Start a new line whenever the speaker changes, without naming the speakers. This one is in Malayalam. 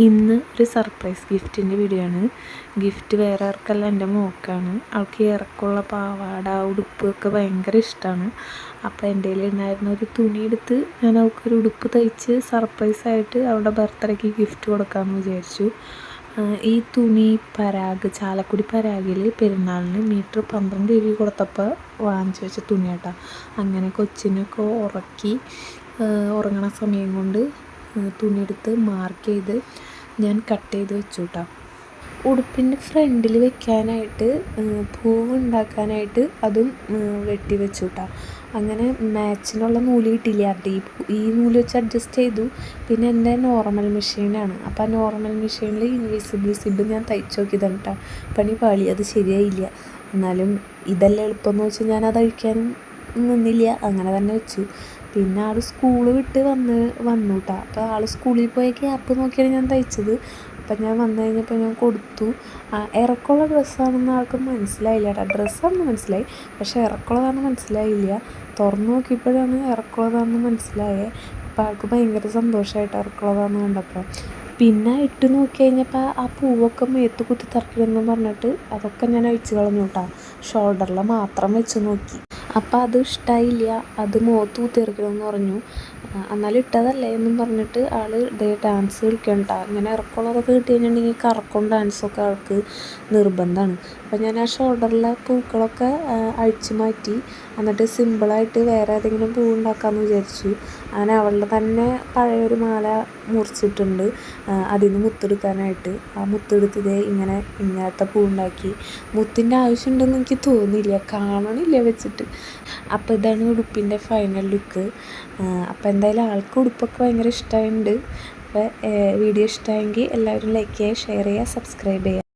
ഇന്ന് ഒരു സർപ്രൈസ് ഗിഫ്റ്റിൻ്റെ വീഡിയോ ആണ്. ഗിഫ്റ്റ് വേറെ ആർക്കല്ല, എൻ്റെ മോൾക്കാണ്. അവൾക്ക് ഇറക്കമുള്ള പാവാട ഉടുപ്പൊക്കെ ഭയങ്കര ഇഷ്ടമാണ്. അപ്പോൾ എൻ്റെ കയ്യിൽ ഉണ്ടായിരുന്ന ഒരു തുണി എടുത്ത് ഞാൻ അവൾക്കൊരു ഉടുപ്പ് തയ്ച്ച് സർപ്രൈസായിട്ട് അവളുടെ ബർത്ത്ഡേക്ക് ഗിഫ്റ്റ് കൊടുക്കാമെന്ന് വിചാരിച്ചു. ഈ തുണി പരാഗ്, ചാലക്കുടി പരാഗിൽ പെരുന്നാളിന് മീറ്റർ 12 രൂപ കൊടുത്തപ്പോൾ വാങ്ങിച്ചു വെച്ച തുണിയാട്ടോ. അങ്ങനെ കൊച്ചിനൊക്കെ ഉറക്കി ഉറങ്ങണ സമയം കൊണ്ട് തുണിയെടുത്ത് മാർക്ക് ചെയ്ത് ഞാൻ കട്ട് ചെയ്ത് വെച്ചു കേട്ടോ. ഉടുപ്പിൻ്റെ ഫ്രണ്ടിൽ വെക്കാനായിട്ട് പൂവ് ഉണ്ടാക്കാനായിട്ട് അതും വെട്ടി വെച്ചു കേട്ടോ. അങ്ങനെ മാച്ചിനുള്ള നൂല് കിട്ടിയില്ല. ഈ നൂല് വെച്ച് അഡ്ജസ്റ്റ് ചെയ്തു. പിന്നെ എൻ്റെ നോർമൽ മെഷീനാണ്. അപ്പോൾ ആ നോർമൽ മെഷീനിൽ ഇൻവിസിബിൾ സിബ് ഞാൻ തയ്ച്ചു നോക്കിയതാണ് കേട്ടോ. പണി പാളി, അത് ശരിയായില്ല. എന്നാലും ഇതെല്ലാം എളുപ്പമെന്ന് വെച്ചാൽ ഞാനത് അഴിക്കാനും നിന്നില്ല, അങ്ങനെ തന്നെ വെച്ചു. പിന്നെ ആൾ സ്കൂൾ വിട്ട് വന്നു കേട്ടോ. അപ്പോൾ ആൾ സ്കൂളിൽ പോയ ഗ്യാപ്പ് നോക്കിയാണ് ഞാൻ തയ്ച്ചത്. അപ്പം ഞാൻ വന്നു കഴിഞ്ഞപ്പോൾ ഞാൻ കൊടുത്തു. ഇറക്കമുള്ള ഡ്രസ്സാണെന്ന് ആൾക്ക് മനസ്സിലായില്ല കേട്ടോ. ഡ്രസ്സാണെന്ന് മനസ്സിലായി, പക്ഷേ ഇറക്കമുള്ളതാണെന്ന് മനസ്സിലായില്ല. തുറന്നു നോക്കിയപ്പോഴാണ് ഇറക്കമുള്ളതാണെന്ന് മനസ്സിലായത്. അപ്പോൾ ആൾക്ക് ഭയങ്കര സന്തോഷമായിട്ട് ഇറക്കമുള്ളതാണെന്ന് കണ്ടപ്പോൾ. പിന്നെ ഇട്ട് നോക്കി കഴിഞ്ഞപ്പോൾ ആ പൂവൊക്കെ മേത്ത് കുത്തി തറക്കില്ലെന്ന് പറഞ്ഞിട്ട് അതൊക്കെ ഞാൻ അഴിച്ചു കളഞ്ഞു കേട്ടോ. ഷോൾഡറിൽ മാത്രം വെച്ച് നോക്കി. അപ്പോൾ അത് ഇഷ്ടമായില്ല, അത് മുഖത്ത് കുത്തിയെറിക്കണമെന്ന് പറഞ്ഞു. എന്നാലും ഇട്ടതല്ലേ എന്നും പറഞ്ഞിട്ട് ആൾ ഡാൻസ് കളിക്കണം കേട്ടോ. ഇങ്ങനെ ഇറക്കമുള്ളതൊക്കെ കിട്ടി കഴിഞ്ഞിട്ടുണ്ടെങ്കിൽ കറക്കം ഡാൻസൊക്കെ ആൾക്ക് നിർബന്ധമാണ്. അപ്പോൾ ഞാൻ ആ ഷോൾഡറിലെ പൂക്കളൊക്കെ അഴിച്ചു മാറ്റി. എന്നിട്ട് സിമ്പിളായിട്ട് വേറെ ഏതെങ്കിലും പൂ ഉണ്ടാക്കാമെന്ന് വിചാരിച്ചു. അങ്ങനെ അവളുടെ തന്നെ പഴയൊരു മാല മുറിച്ചിട്ടുണ്ട് അതിൽ നിന്ന് മുത്തെടുക്കാനായിട്ട്. ആ മുത്തെടുത്തത് ഇങ്ങനത്തെ പൂ ഉണ്ടാക്കി. മുത്തിൻ്റെ ആവശ്യമുണ്ടെന്ന് എനിക്ക് തോന്നിയില്ല, കാണണില്ല വെച്ചിട്ട്. അപ്പോൾ ഇതാണ് ഉടുപ്പിൻ്റെ ഫൈനൽ ലുക്ക്. അപ്പോൾ എന്തായാലും ആൾക്ക് ഉടുപ്പൊക്കെ ഭയങ്കര ഇഷ്ടമായിട്ടുണ്ട്. അപ്പോൾ വീഡിയോ ഇഷ്ടമായെങ്കിൽ എല്ലാവരും ലൈക്ക് ചെയ്യുക, ഷെയർ ചെയ്യുക, സബ്സ്ക്രൈബ് ചെയ്യുക.